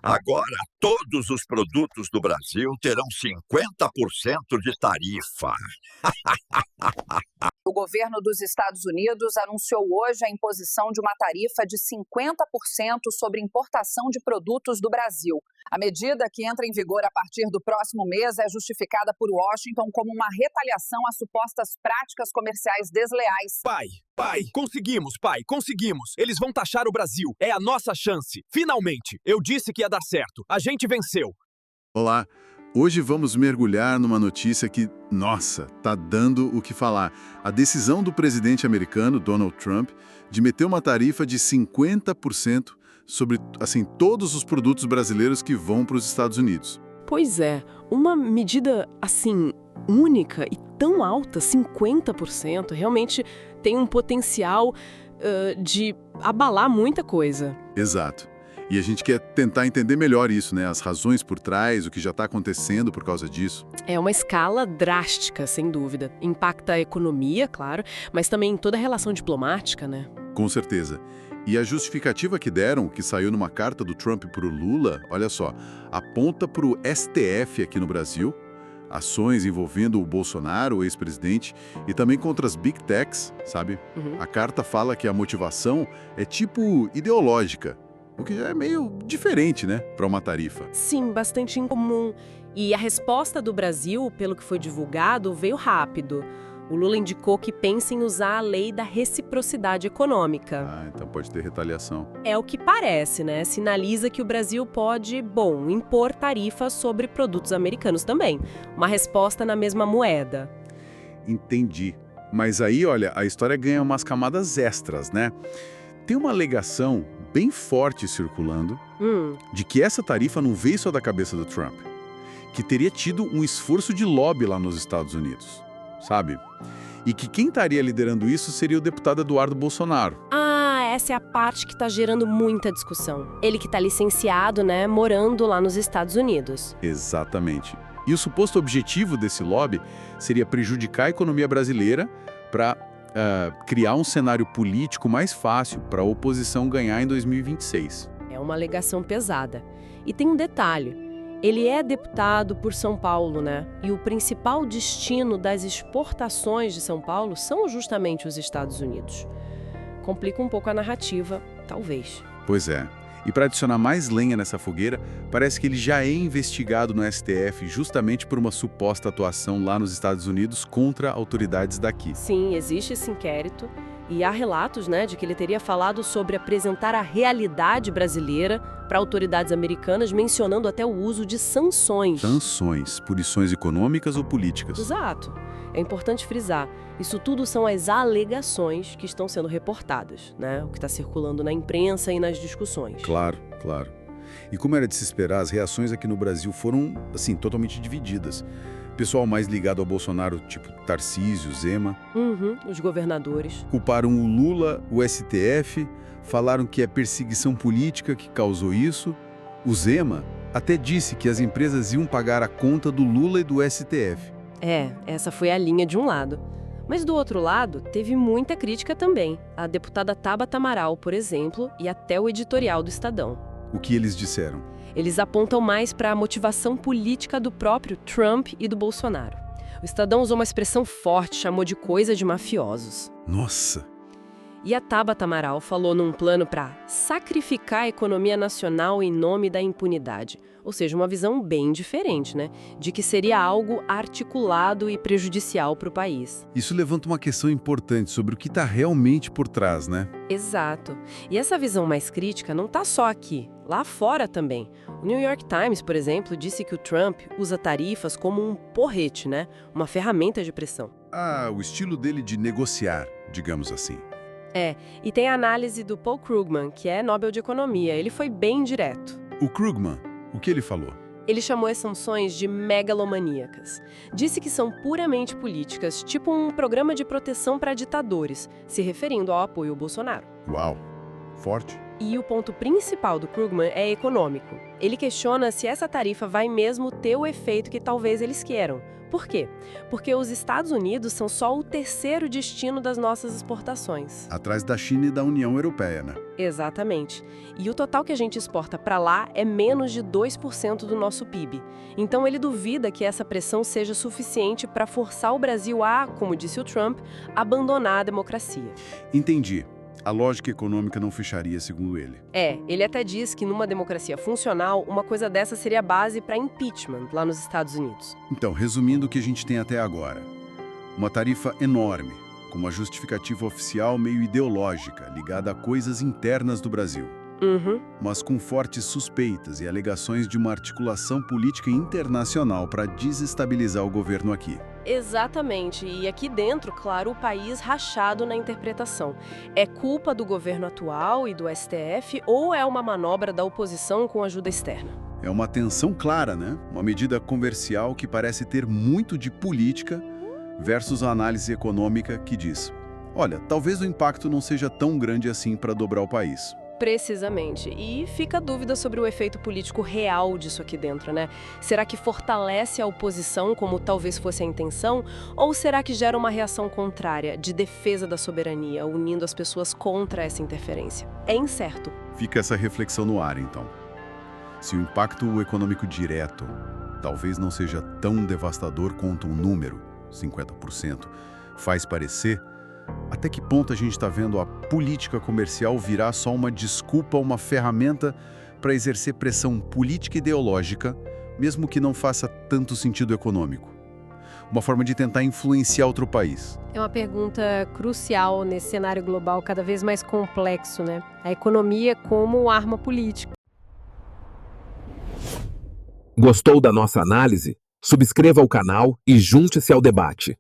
Agora, todos os produtos do Brasil terão 50% de tarifa. O governo dos Estados Unidos anunciou hoje a imposição de uma tarifa de 50% sobre importação de produtos do Brasil. A medida, que entra em vigor a partir do próximo mês, é justificada por Washington como uma retaliação às supostas práticas comerciais desleais. Pai, conseguimos. Eles vão taxar o Brasil. É a nossa chance. Finalmente. Eu disse que ia dar certo. A gente venceu. Olá, hoje vamos mergulhar numa notícia que, nossa, tá dando o que falar. A decisão do presidente americano, Donald Trump, de meter uma tarifa de 50% sobre, assim, todos os produtos brasileiros que vão para os Estados Unidos. Pois é, uma medida, assim, única e tão alta, 50%, realmente tem um potencial de abalar muita coisa. Exato. E a gente quer tentar entender melhor isso, né? As razões por trás, o que já está acontecendo por causa disso. É uma escala drástica, sem dúvida. Impacta a economia, claro, mas também toda a relação diplomática, né? Com certeza. E a justificativa que deram, que saiu numa carta do Trump para o Lula, olha só, aponta para o STF aqui no Brasil, ações envolvendo o Bolsonaro, o ex-presidente, e também contra as Big Techs, sabe? A carta fala que a motivação é tipo ideológica, o que já é meio diferente, né, para uma tarifa. Sim, bastante incomum. E a resposta do Brasil, pelo que foi divulgado, veio rápido. O Lula indicou que pensa em usar a lei da reciprocidade econômica. Então pode ter retaliação. É o que parece, né? Sinaliza que o Brasil pode, impor tarifas sobre produtos americanos também. Uma resposta na mesma moeda. Entendi. Mas aí, olha, a história ganha umas camadas extras, né? Tem uma alegação bem forte circulando de que essa tarifa não veio só da cabeça do Trump, que teria tido um esforço de lobby lá nos Estados Unidos, sabe? E que quem estaria liderando isso seria o deputado Eduardo Bolsonaro. Essa é a parte que está gerando muita discussão. Ele que está licenciado, né, morando lá nos Estados Unidos. Exatamente. E o suposto objetivo desse lobby seria prejudicar a economia brasileira para criar um cenário político mais fácil para a oposição ganhar em 2026. É uma alegação pesada. E tem um detalhe. Ele é deputado por São Paulo, né? E o principal destino das exportações de São Paulo são justamente os Estados Unidos. Complica um pouco a narrativa, talvez. Pois é. E para adicionar mais lenha nessa fogueira, parece que ele já é investigado no STF justamente por uma suposta atuação lá nos Estados Unidos contra autoridades daqui. Sim, existe esse inquérito. E há relatos, né, de que ele teria falado sobre apresentar a realidade brasileira para autoridades americanas, mencionando até o uso de sanções. Sanções, punições econômicas ou políticas. Exato. É importante frisar, isso tudo são as alegações que estão sendo reportadas, né? O que está circulando na imprensa e nas discussões. Claro, claro. E como era de se esperar, as reações aqui no Brasil foram, assim, totalmente divididas. Pessoal mais ligado ao Bolsonaro, tipo Tarcísio, Zema. Os governadores. Culparam o Lula, o STF, falaram que é perseguição política que causou isso. O Zema até disse que as empresas iam pagar a conta do Lula e do STF. Essa foi a linha de um lado. Mas do outro lado, teve muita crítica também. A deputada Tabata Amaral, por exemplo, e até o editorial do Estadão. O que eles disseram? Eles apontam mais para a motivação política do próprio Trump e do Bolsonaro. O Estadão usou uma expressão forte, chamou de coisa de mafiosos. Nossa! E a Tabata Amaral falou num plano para sacrificar a economia nacional em nome da impunidade. Ou seja, uma visão bem diferente, né? De que seria algo articulado e prejudicial para o país. Isso levanta uma questão importante sobre o que está realmente por trás, né? Exato. E essa visão mais crítica não está só aqui, lá fora também. O New York Times, por exemplo, disse que o Trump usa tarifas como um porrete, né? Uma ferramenta de pressão. O estilo dele de negociar, digamos assim. E tem a análise do Paul Krugman, que é Nobel de Economia. Ele foi bem direto. O Krugman, o que ele falou? Ele chamou as sanções de megalomaníacas. Disse que são puramente políticas, tipo um programa de proteção para ditadores, se referindo ao apoio ao Bolsonaro. Uau! Forte. E o ponto principal do Krugman é econômico. Ele questiona se essa tarifa vai mesmo ter o efeito que talvez eles queiram. Por quê? Porque os Estados Unidos são só o terceiro destino das nossas exportações. Atrás da China e da União Europeia, né? Exatamente. E o total que a gente exporta para lá é menos de 2% do nosso PIB. Então ele duvida que essa pressão seja suficiente para forçar o Brasil a, como disse o Trump, abandonar a democracia. Entendi. A lógica econômica não fecharia, segundo ele. Ele até diz que numa democracia funcional, uma coisa dessa seria a base para impeachment lá nos Estados Unidos. Então, resumindo o que a gente tem até agora. Uma tarifa enorme, com uma justificativa oficial meio ideológica, ligada a coisas internas do Brasil. Mas com fortes suspeitas e alegações de uma articulação política internacional para desestabilizar o governo aqui. Exatamente. E aqui dentro, claro, o país rachado na interpretação. É culpa do governo atual e do STF ou é uma manobra da oposição com ajuda externa? É uma tensão clara, né? Uma medida comercial que parece ter muito de política versus a análise econômica que diz: olha, talvez o impacto não seja tão grande assim para dobrar o país. Precisamente. E fica a dúvida sobre o efeito político real disso aqui dentro, né? Será que fortalece a oposição, como talvez fosse a intenção? Ou será que gera uma reação contrária, de defesa da soberania, unindo as pessoas contra essa interferência? É incerto. Fica essa reflexão no ar, então. Se o impacto econômico direto talvez não seja tão devastador quanto um número, 50%, faz parecer, até que ponto a gente está vendo a política comercial virar só uma desculpa, uma ferramenta para exercer pressão política e ideológica, mesmo que não faça tanto sentido econômico? Uma forma de tentar influenciar outro país. É uma pergunta crucial nesse cenário global cada vez mais complexo, né? A economia como arma política. Gostou da nossa análise? Subscreva o canal e junte-se ao debate.